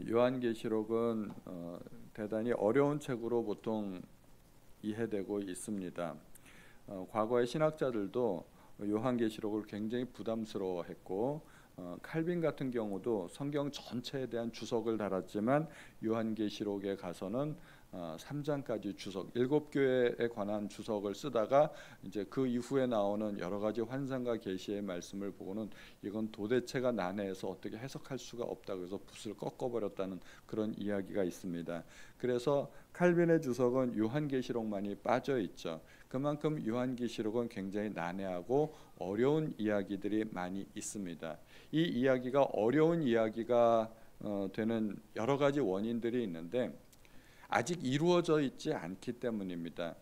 요한계시록은 대단히 어려운 책으로 보통 이해되고 있습니다. 과거의 신학자들도 요한계시록을 굉장히 부담스러워했고 칼빈 같은 경우도 성경 전체에 대한 주석을 달았지만 요한계시록에 가서는 3장까지 주석, 7교회에 관한 주석을 쓰다가 이제 그 이후에 나오는 여러 가지 환상과 계시의 말씀을 보고는 이건 도대체가 난해해서 어떻게 해석할 수가 없다 그래서 붓을 꺾어버렸다는 그런 이야기가 있습니다. 그래서 칼빈의 주석은 요한계시록만이 빠져 있죠. 그만큼 요한계시록은 굉장히 난해하고 어려운 이야기들이 많이 있습니다. 이 이야기가 어려운 이야기가 되는 여러 가지 원인들이 있는데 아직 이루어져 있지 않기 때문입니다.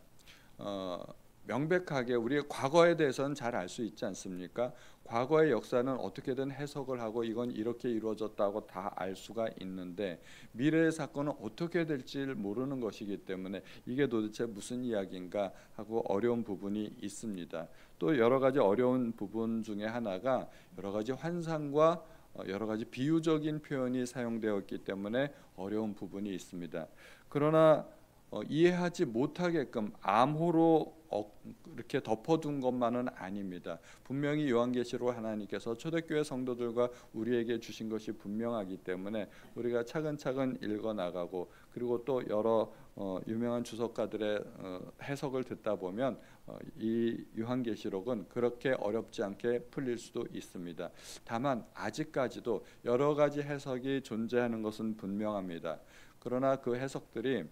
명백하게 우리의 과거에 대해서는 잘 알 수 있지 않습니까? 과거의 역사는 어떻게든 해석을 하고 이건 이렇게 이루어졌다고 다 알 수가 있는데 미래의 사건은 어떻게 될지 모르는 것이기 때문에 이게 도대체 무슨 이야기인가 하고 어려운 부분이 있습니다. 또 여러 가지 어려운 부분 중에 하나가 여러 가지 환상과 여러 가지 비유적인 표현이 사용되었기 때문에 어려운 부분이 있습니다. 그러나 이해하지 못하게끔 암호로 이렇게 덮어둔 것만은 아닙니다. 분명히 요한계시록 하나님께서 초대교회 성도들과 우리에게 주신 것이 분명하기 때문에 우리가 차근차근 읽어나가고 그리고 또 여러 유명한 주석가들의 해석을 듣다 보면 이 요한계시록은 그렇게 어렵지 않게 풀릴 수도 있습니다. 다만 아직까지도 여러 가지 해석이 존재하는 것은 분명합니다. 그러나 그 해석들이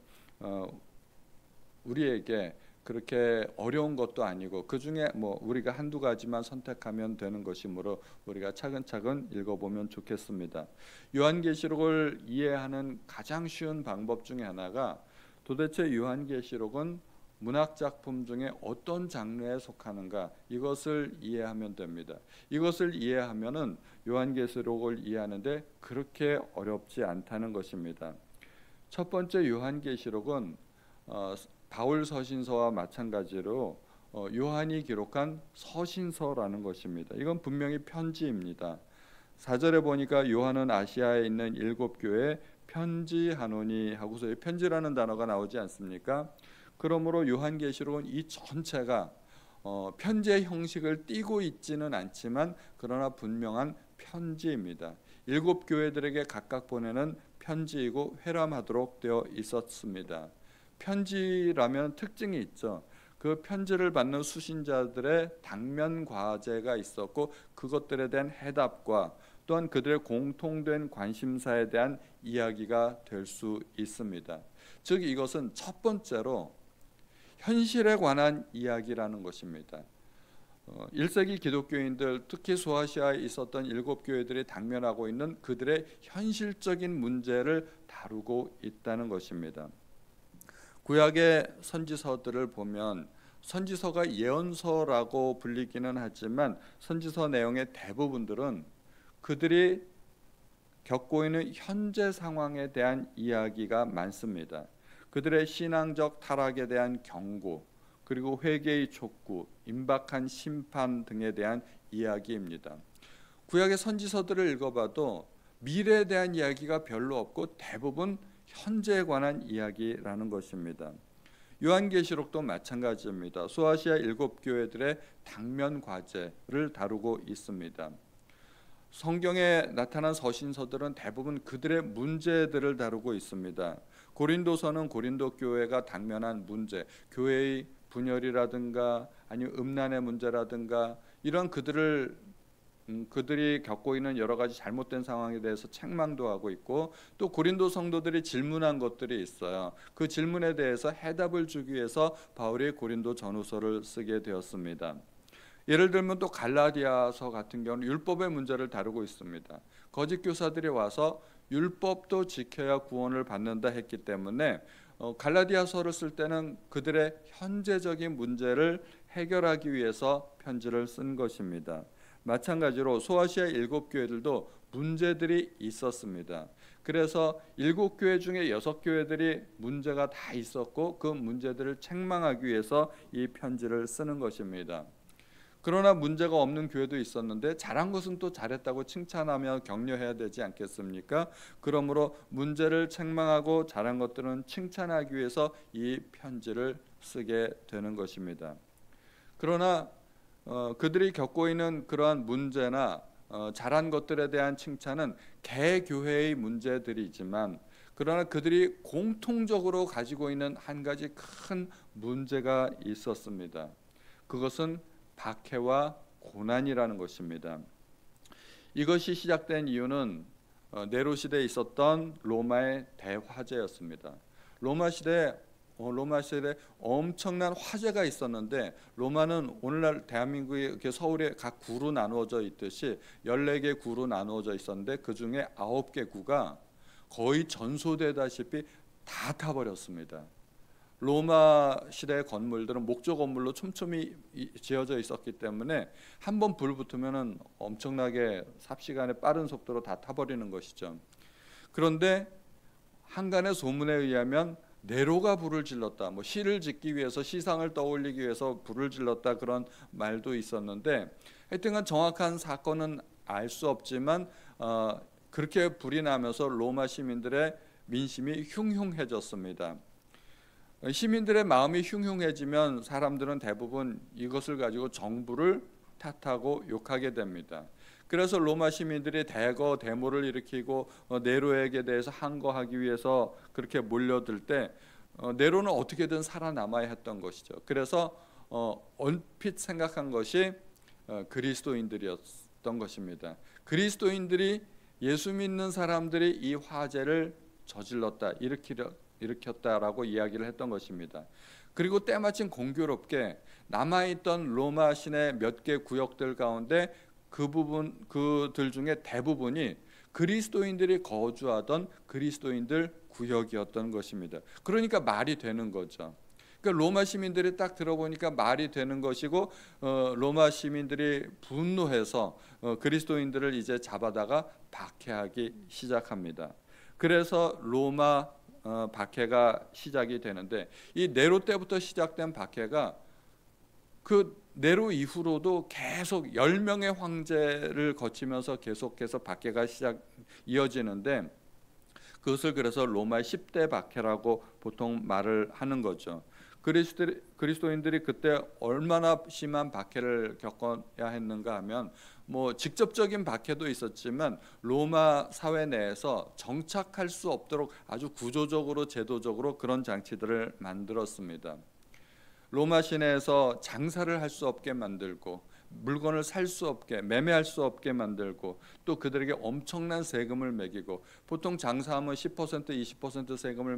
우리에게 그렇게 어려운 것도 아니고 그 중에 우리가 한두 가지만 선택하면 되는 것이므로 우리가 차근차근 읽어보면 좋겠습니다. 요한계시록을 이해하는 가장 쉬운 방법 중에 하나가 도대체 요한계시록은 문학 작품 중에 어떤 장르에 속하는가 이것을 이해하면 됩니다. 이것을 이해하면은 요한계시록을 이해하는데 그렇게 어렵지 않다는 것입니다. 첫 번째 요한계시록은 바울 서신서와 마찬가지로 요한이 기록한 서신서라는 것입니다. 이건 분명히 편지입니다. 4절에 보니까 요한은 아시아에 있는 7교회에 편지하노니 하고서 편지라는 단어가 나오지 않습니까? 그러므로 요한계시록은 이 전체가 편지의 형식을 띠고 있지는 않지만 그러나 분명한 편지입니다. 7교회들에게 각각 보내는 편지이고 회람하도록 되어 있었습니다. 편지라면 특징이 있죠. 그 편지를 받는 수신자들의 당면 과제가 있었고 그것들에 대한 해답과 또한 그들의 공통된 관심사에 대한 이야기가 될 수 있습니다. 즉 이것은 첫 번째로 현실에 관한 이야기라는 것입니다. 1세기 기독교인들 특히 소아시아에 있었던 7교회들이 당면하고 있는 그들의 현실적인 문제를 다루고 있다는 것입니다. 구약의 선지서들을 보면 선지서가 예언서라고 불리기는 하지만 선지서 내용의 대부분들은 그들이 겪고 있는 현재 상황에 대한 이야기가 많습니다. 그들의 신앙적 타락에 대한 경고 그리고 회개의 촉구, 임박한 심판 등에 대한 이야기입니다. 구약의 선지서들을 읽어봐도 미래에 대한 이야기가 별로 없고 대부분 현재에 관한 이야기라는 것입니다. 요한계시록도 마찬가지입니다. 소아시아 7교회들의 당면 과제를 다루고 있습니다. 성경에 나타난 서신서들은 대부분 그들의 문제들을 다루고 있습니다. 고린도서는 고린도 교회가 당면한 문제, 교회의 분열이라든가 아니면 음란의 문제라든가 이런 그들이 겪고 있는 여러 가지 잘못된 상황에 대해서 책망도 하고 있고 또 고린도 성도들이 질문한 것들이 있어요. 그 질문에 대해서 해답을 주기 위해서 바울이 고린도 전후서를 쓰게 되었습니다. 예를 들면 또 갈라디아서 같은 경우는 율법의 문제를 다루고 있습니다. 거짓 교사들이 와서 율법도 지켜야 구원을 받는다 했기 때문에 갈라디아서를 쓸 때는 그들의 현재적인 문제를 해결하기 위해서 편지를 쓴 것입니다. 마찬가지로 소아시아 7교회들도 문제들이 있었습니다. 그래서 7교회 중에 6교회들이 문제가 다 있었고 그 문제들을 책망하기 위해서 이 편지를 쓰는 것입니다. 그러나 문제가 없는 교회도 있었는데 잘한 것은 또 잘했다고 칭찬하며 격려해야 되지 않겠습니까? 그러므로 문제를 책망하고 잘한 것들은 칭찬하기 위해서 이 편지를 쓰게 되는 것입니다. 그러나 그들이 겪고 있는 그러한 문제나 잘한 것들에 대한 칭찬은 개교회의 문제들이지만, 그러나 그들이 공통적으로 가지고 있는 한 가지 큰 문제가 있었습니다. 그것은 박해와 고난이라는 것입니다. 이것이 시작된 이유는 네로 시대에 있었던 로마의 대화재였습니다. 로마 시대에 엄청난 화재가 있었는데, 로마는 오늘날 대한민국의 서울에 각 구로 나누어져 있듯이 14개 구로 나누어져 있었는데, 그 중에 9개 구가 거의 전소되다시피 다 타버렸습니다. 로마 시대의 건물들은 목조 건물로 촘촘히 지어져 있었기 때문에 한번 불 붙으면 엄청나게 삽시간에 빠른 속도로 다 타버리는 것이죠. 그런데 한간의 소문에 의하면 네로가 불을 질렀다, 시를 짓기 위해서, 시상을 떠올리기 위해서 불을 질렀다, 그런 말도 있었는데, 하여튼간 정확한 사건은 알 수 없지만 그렇게 불이 나면서 로마 시민들의 민심이 흉흉해졌습니다. 시민들의 마음이 흉흉해지면 사람들은 대부분 이것을 가지고 정부를 탓하고 욕하게 됩니다. 그래서 로마 시민들이 대거 데모를 일으키고 네로에게 대해서 항거하기 위해서 그렇게 몰려들 때 네로는 어떻게든 살아남아야 했던 것이죠. 그래서 얼핏 생각한 것이 그리스도인들이었던 것입니다. 그리스도인들이, 예수 믿는 사람들이 이 화재를 저질렀다, 일으켰다라고 이야기를 했던 것입니다. 그리고 때마침 공교롭게 남아있던 로마 시내 몇 개 구역들 가운데 그들 중에 대부분이 그리스도인들이 거주하던 그리스도인들 구역이었던 것입니다. 그러니까 말이 되는 거죠. 그러니까 로마 시민들이 딱 들어보니까 말이 되는 것이고, 로마 시민들이 분노해서 그리스도인들을 이제 잡아다가 박해하기 시작합니다. 그래서 로마 박해가 시작이 되는데, 이 네로 때부터 시작된 박해가 그 네로 이후로도 계속 10명의 황제를 거치면서 계속해서 박해가 이어지는데, 그것을 그래서 로마의 10대 박해라고 보통 말을 하는 거죠. 그리스도인들이 그때 얼마나 심한 박해를 겪어야 했는가 하면, 직접적인 박해도 있었지만 로마 사회 내에서 정착할 수 없도록 아주 구조적으로, 제도적으로 그런 장치들을 만들었습니다. 로마 시내에서 장사를 할 수 없게 만들고, 물건을 살 수 없게, 매매할 수 없게 만들고, 또 그들에게 엄청난 세금을 매기고, 보통 장사하면 10%, 20% 세금을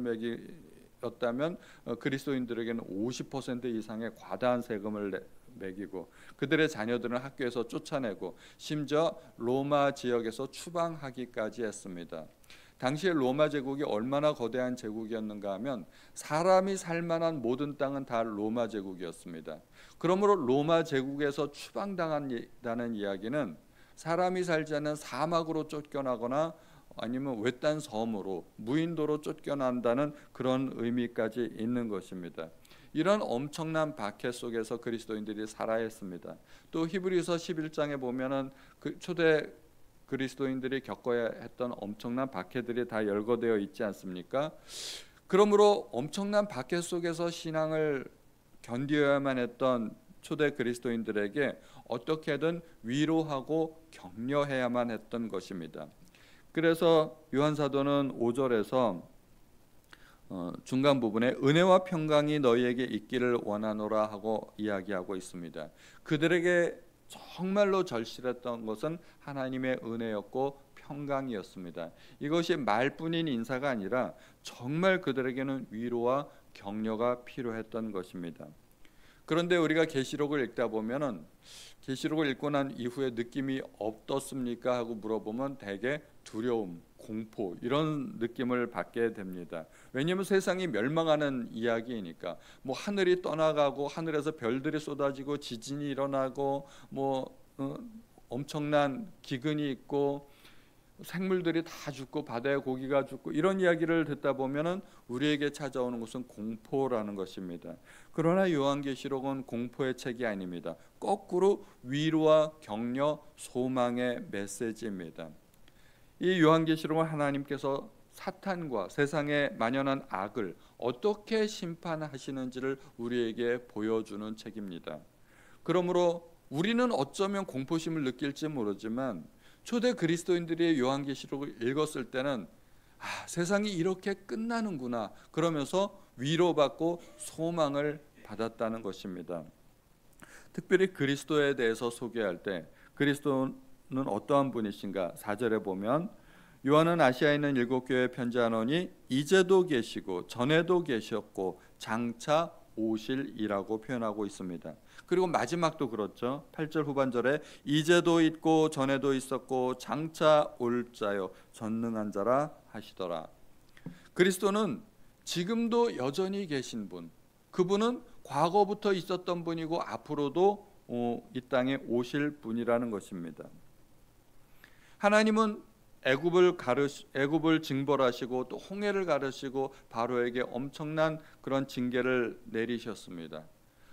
매겼다면 그리스도인들에게는 50% 이상의 과다한 세금을 매기고, 그들의 자녀들은 학교에서 쫓아내고, 심지어 로마 지역에서 추방하기까지 했습니다. 당시에 로마 제국이 얼마나 거대한 제국이었는가 하면, 사람이 살 만한 모든 땅은 다 로마 제국이었습니다. 그러므로 로마 제국에서 추방당한다는 이야기는 사람이 살지 않는 사막으로 쫓겨나거나 아니면 외딴 섬으로, 무인도로 쫓겨난다는 그런 의미까지 있는 것입니다. 이런 엄청난 박해 속에서 그리스도인들이 살아야 했습니다. 또 히브리서 11장에 보면은 그 초대 그리스도인들이 겪어야 했던 엄청난 박해들이 다 열거되어 있지 않습니까? 그러므로 엄청난 박해 속에서 신앙을 견디어야만 했던 초대 그리스도인들에게 어떻게든 위로하고 격려해야만 했던 것입니다. 그래서 요한 사도는 5절에서 중간 부분에 은혜와 평강이 너희에게 있기를 원하노라 하고 이야기하고 있습니다. 그들에게 정말로 절실했던 것은 하나님의 은혜였고 평강이었습니다. 이것이 말뿐인 인사가 아니라 정말 그들에게는 위로와 격려가 필요했던 것입니다. 그런데 우리가 계시록을 읽다 보면은, 계시록을 읽고 난 이후에 느낌이 어떻습니까 하고 물어보면 대개 두려움, 공포, 이런 느낌을 받게 됩니다. 왜냐하면 세상이 멸망하는 이야기이니까. 하늘이 떠나가고, 하늘에서 별들이 쏟아지고, 지진이 일어나고, 엄청난 기근이 있고, 생물들이 다 죽고 바다의 고기가 죽고 이런 이야기를 듣다 보면은 우리에게 찾아오는 것은 공포라는 것입니다. 그러나 요한계시록은 공포의 책이 아닙니다. 거꾸로 위로와 격려, 소망의 메시지입니다. 이 요한계시록은 하나님께서 사탄과 세상에 만연한 악을 어떻게 심판하시는지를 우리에게 보여주는 책입니다. 그러므로 우리는 어쩌면 공포심을 느낄지 모르지만 초대 그리스도인들이 요한계시록을 읽었을 때는 세상이 이렇게 끝나는구나 그러면서 위로받고 소망을 받았다는 것입니다. 특별히 그리스도에 대해서 소개할 때 그리스도는 어떠한 분이신가? 4절에 보면 요한은 아시아에 있는 7교회에 편지하노니 이제도 계시고 전에도 계셨고 장차 오실이라고 표현하고 있습니다. 그리고 마지막도 그렇죠. 8절 후반절에 이제도 있고 전에도 있었고 장차 올 자요 전능한 자라 하시더라. 그리스도는 지금도 여전히 계신 분, 그분은 과거부터 있었던 분이고 앞으로도 이 땅에 오실 분이라는 것입니다. 하나님은 애굽을 징벌하시고 또 홍해를 가르시고 바로에게 엄청난 그런 징계를 내리셨습니다.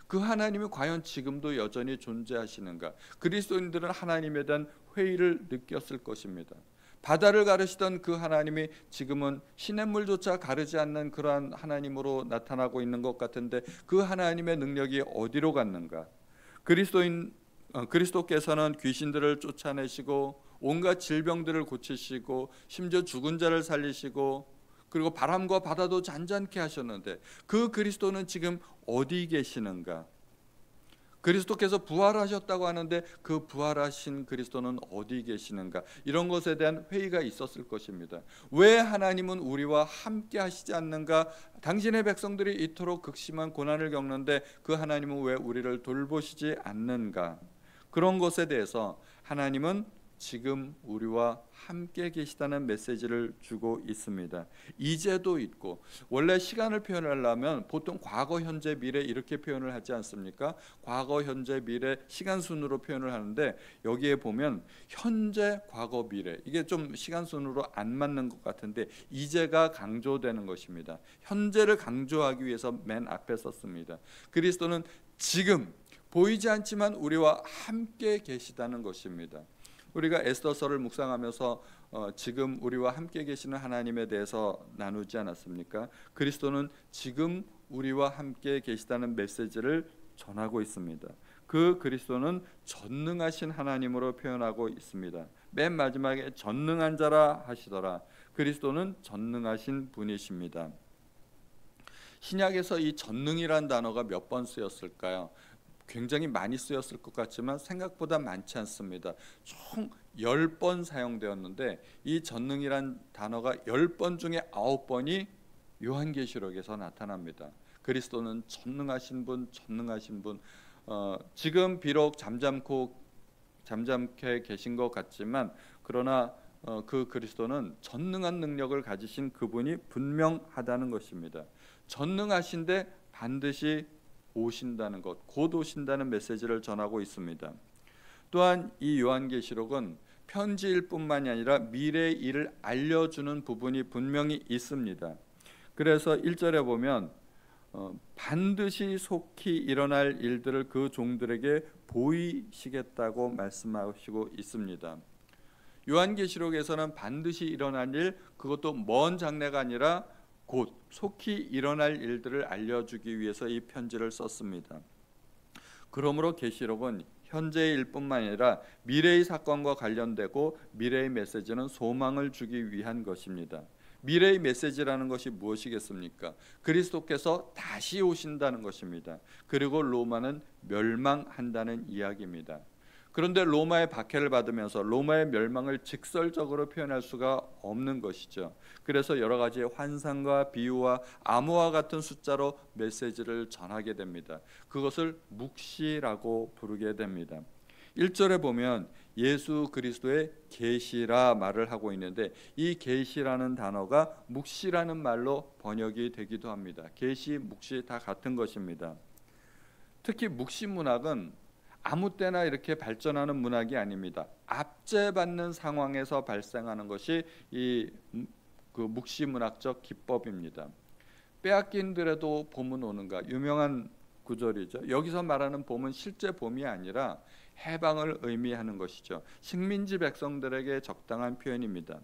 그 하나님이 과연 지금도 여전히 존재하시는가? 그리스도인들은 하나님에 대한 회의를 느꼈을 것입니다. 바다를 가르시던 그 하나님이 지금은 시냇물조차 가르지 않는 그러한 하나님으로 나타나고 있는 것 같은데 그 하나님의 능력이 어디로 갔는가? 그리스도께서는 귀신들을 쫓아내시고 온갖 질병들을 고치시고 심지어 죽은 자를 살리시고 그리고 바람과 바다도 잔잔케 하셨는데 그 그리스도는 지금 어디 계시는가? 그리스도께서 부활하셨다고 하는데 그 부활하신 그리스도는 어디 계시는가? 이런 것에 대한 회의가 있었을 것입니다. 왜 하나님은 우리와 함께 하시지 않는가? 당신의 백성들이 이토록 극심한 고난을 겪는데 그 하나님은 왜 우리를 돌보시지 않는가? 그런 것에 대해서 하나님은 지금 우리와 함께 계시다는 메시지를 주고 있습니다. 이제도 있고, 원래 시간을 표현하려면 보통 과거, 현재, 미래 이렇게 표현을 하지 않습니까? 과거, 현재, 미래 시간 순으로 표현을 하는데 여기에 보면 현재, 과거, 미래 이게 좀 시간 순으로 안 맞는 것 같은데 이제가 강조되는 것입니다. 현재를 강조하기 위해서 맨 앞에 썼습니다. 그리스도는 지금 보이지 않지만 우리와 함께 계시다는 것입니다. 우리가 에스더서를 묵상하면서 지금 우리와 함께 계시는 하나님에 대해서 나누지 않았습니까? 그리스도는 지금 우리와 함께 계시다는 메시지를 전하고 있습니다. 그 그리스도는 전능하신 하나님으로 표현하고 있습니다. 맨 마지막에 전능한 자라 하시더라. 그리스도는 전능하신 분이십니다. 신약에서 이 전능이란 단어가 몇 번 쓰였을까요? 굉장히 많이 쓰였을 것 같지만 생각보다 많지 않습니다. 총 10번 사용되었는데 이 전능이란 단어가 10번 중에 9번이 요한계시록에서 나타납니다. 그리스도는 전능하신 분, 전능하신 분. 지금 비록 잠잠케 계신 것 같지만 그러나 그 그리스도는 전능한 능력을 가지신 그분이 분명하다는 것입니다. 전능하신데 반드시 오신다는 것, 곧 오신다는 메시지를 전하고 있습니다. 또한 이 요한계시록은 편지일 뿐만이 아니라 미래의 일을 알려주는 부분이 분명히 있습니다. 그래서 1절에 보면 반드시 속히 일어날 일들을 그 종들에게 보이시겠다고 말씀하시고 있습니다. 요한계시록에서는 반드시 일어날 일, 그것도 먼 장래가 아니라 곧 속히 일어날 일들을 알려주기 위해서 이 편지를 썼습니다. 그러므로 계시록은 현재의 일뿐만 아니라 미래의 사건과 관련되고 미래의 메시지는 소망을 주기 위한 것입니다. 미래의 메시지라는 것이 무엇이겠습니까? 그리스도께서 다시 오신다는 것입니다. 그리고 로마는 멸망한다는 이야기입니다. 그런데 로마의 박해를 받으면서 로마의 멸망을 직설적으로 표현할 수가 없는 것이죠. 그래서 여러 가지의 환상과 비유와 암호와 같은 숫자로 메시지를 전하게 됩니다. 그것을 묵시라고 부르게 됩니다. 1절에 보면 예수 그리스도의 계시라 말을 하고 있는데 이 계시라는 단어가 묵시라는 말로 번역이 되기도 합니다. 계시, 묵시 다 같은 것입니다. 특히 묵시 문학은 아무 때나 이렇게 발전하는 문학이 아닙니다. 압제받는 상황에서 발생하는 것이 그 묵시문학적 기법입니다. 빼앗긴들에도 봄은 오는가, 유명한 구절이죠. 여기서 말하는 봄은 실제 봄이 아니라 해방을 의미하는 것이죠. 식민지 백성들에게 적당한 표현입니다.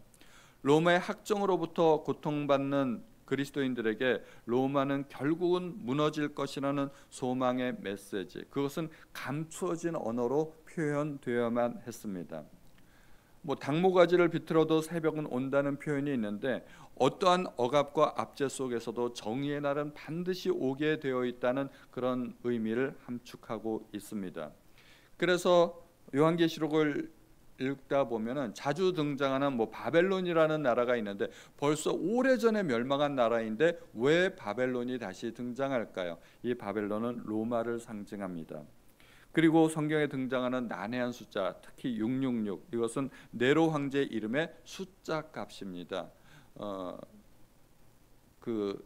로마의 학정으로부터 고통받는 그리스도인들에게 로마는 결국은 무너질 것이라는 소망의 메시지, 그것은 감추어진 언어로 표현되어야만 했습니다. 당모가지를 비틀어도 새벽은 온다는 표현이 있는데, 어떠한 억압과 압제 속에서도 정의의 날은 반드시 오게 되어 있다는 그런 의미를 함축하고 있습니다. 그래서 요한계시록을 읽다 보면은 자주 등장하는 바벨론이라는 나라가 있는데, 벌써 오래전에 멸망한 나라인데 왜 바벨론이 다시 등장할까요? 이 바벨론은 로마를 상징합니다. 그리고 성경에 등장하는 난해한 숫자, 특히 666, 이것은 네로 황제의 이름의 숫자 값입니다. 그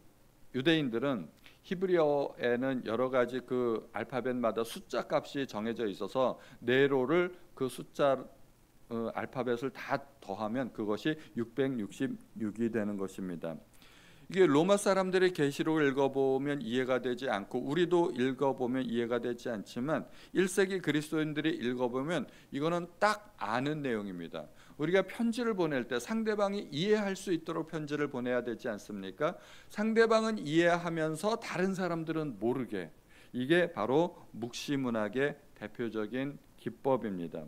유대인들은 히브리어에는 여러 가지 그 알파벳마다 숫자 값이 정해져 있어서 네로를 그 숫자 알파벳을 다 더하면 그것이 666이 되는 것입니다. 이게 로마 사람들이 계시록을 읽어보면 이해가 되지 않고, 우리도 읽어보면 이해가 되지 않지만 1세기 그리스도인들이 읽어보면 이거는 딱 아는 내용입니다. 우리가 편지를 보낼 때 상대방이 이해할 수 있도록 편지를 보내야 되지 않습니까? 상대방은 이해하면서 다른 사람들은 모르게, 이게 바로 묵시문학의 대표적인 기법입니다.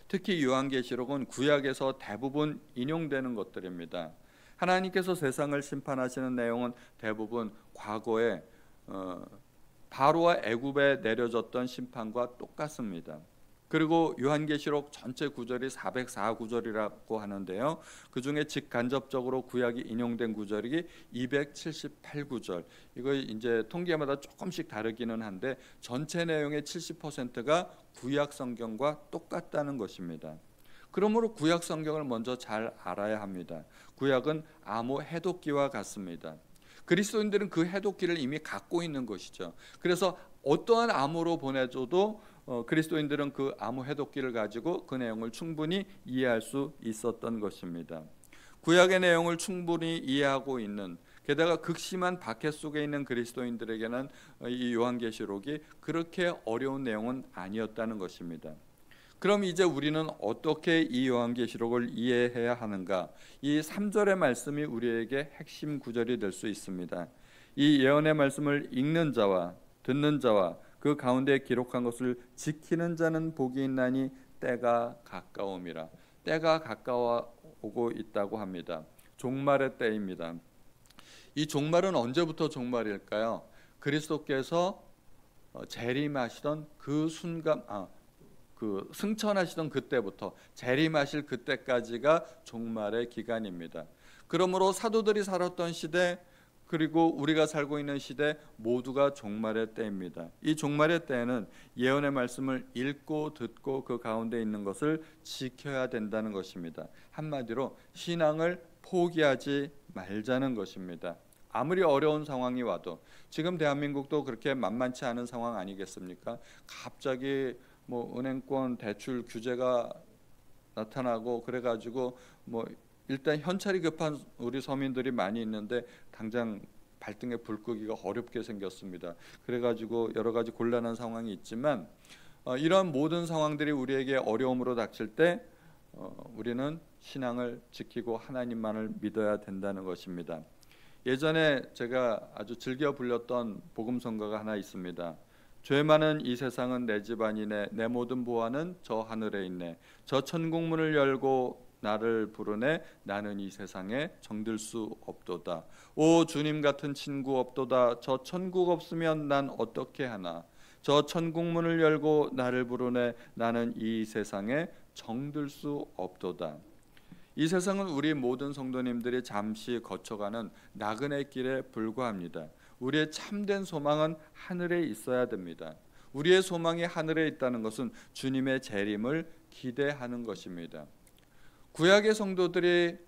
특히 요한계시록은 구약에서 대부분 인용되는 것들입니다. 하나님께서 세상을 심판하시는 내용은 대부분 과거에 바로와 애굽에 내려졌던 심판과 똑같습니다. 그리고 요한계시록 전체 구절이 404구절이라고 하는데요, 그 중에 직간접적으로 구약이 인용된 구절이 278구절. 이거 이제 통계마다 조금씩 다르기는 한데 전체 내용의 70%가 구약 성경과 똑같다는 것입니다. 그러므로 구약 성경을 먼저 잘 알아야 합니다. 구약은 암호 해독기와 같습니다. 그리스도인들은 그 해독기를 이미 갖고 있는 것이죠. 그래서 어떠한 암호로 보내줘도 그리스도인들은 그 암호 해독기를 가지고 그 내용을 충분히 이해할 수 있었던 것입니다. 구약의 내용을 충분히 이해하고 있는, 게다가 극심한 박해 속에 있는 그리스도인들에게는 이 요한계시록이 그렇게 어려운 내용은 아니었다는 것입니다. 그럼 이제 우리는 어떻게 이 요한계시록을 이해해야 하는가? 이 3절의 말씀이 우리에게 핵심 구절이 될 수 있습니다. 이 예언의 말씀을 읽는 자와 듣는 자와 그 가운데 기록한 것을 지키는 자는 복이 있나니 때가 가까움이라. 때가 가까워오고 있다고 합니다. 종말의 때입니다. 이 종말은 언제부터 종말일까요? 그리스도께서 재림하시던 그 순간, 그 승천하시던 그때부터 재림하실 그때까지가 종말의 기간입니다. 그러므로 사도들이 살았던 시대, 그리고 우리가 살고 있는 시대 모두가 종말의 때입니다. 이 종말의 때에는 예언의 말씀을 읽고 듣고 그 가운데 있는 것을 지켜야 된다는 것입니다. 한마디로 신앙을 포기하지 말자는 것입니다. 아무리 어려운 상황이 와도, 지금 대한민국도 그렇게 만만치 않은 상황 아니겠습니까? 갑자기 은행권 대출 규제가 나타나고 그래가지고 일단 현찰이 급한 우리 서민들이 많이 있는데 당장 발등에 불 끄기가 어렵게 생겼습니다. 그래가지고 여러 가지 곤란한 상황이 있지만 이런 모든 상황들이 우리에게 어려움으로 닥칠 때 우리는 신앙을 지키고 하나님만을 믿어야 된다는 것입니다. 예전에 제가 아주 즐겨 불렸던 복음성가가 하나 있습니다. 죄 많은 이 세상은 내 집안이네, 내 모든 보화는 저 하늘에 있네, 저 천국문을 열고 나를 부르네, 나는 이 세상에 정들 수 없도다. 오 주님 같은 친구 없도다. 저 천국 없으면 난 어떻게 하나. 저 천국문을 열고 나를 부르네, 나는 이 세상에 정들 수 없도다. 이 세상은 우리 모든 성도님들이 잠시 거쳐가는 나그네 길에 불과합니다. 우리의 참된 소망은 하늘에 있어야 됩니다. 우리의 소망이 하늘에 있다는 것은 주님의 재림을 기대하는 것입니다. 구약의 성도들이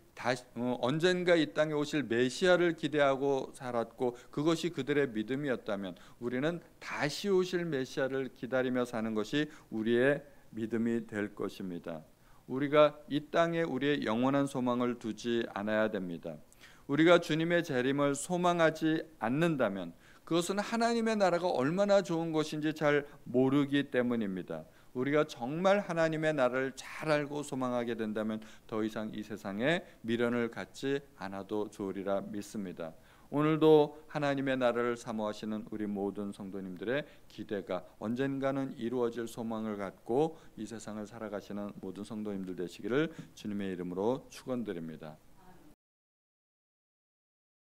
언젠가 이 땅에 오실 메시아를 기대하고 살았고 그것이 그들의 믿음이었다면 우리는 다시 오실 메시아를 기다리며 사는 것이 우리의 믿음이 될 것입니다. 우리가 이 땅에 우리의 영원한 소망을 두지 않아야 됩니다. 우리가 주님의 재림을 소망하지 않는다면 그것은 하나님의 나라가 얼마나 좋은 것인지 잘 모르기 때문입니다. 우리가 정말 하나님의 나라를 잘 알고 소망하게 된다면 더 이상 이 세상에 미련을 갖지 않아도 좋으리라 믿습니다. 오늘도 하나님의 나라를 사모하시는 우리 모든 성도님들의 기대가 언젠가는 이루어질 소망을 갖고 이 세상을 살아가시는 모든 성도님들 되시기를 주님의 이름으로 축원드립니다.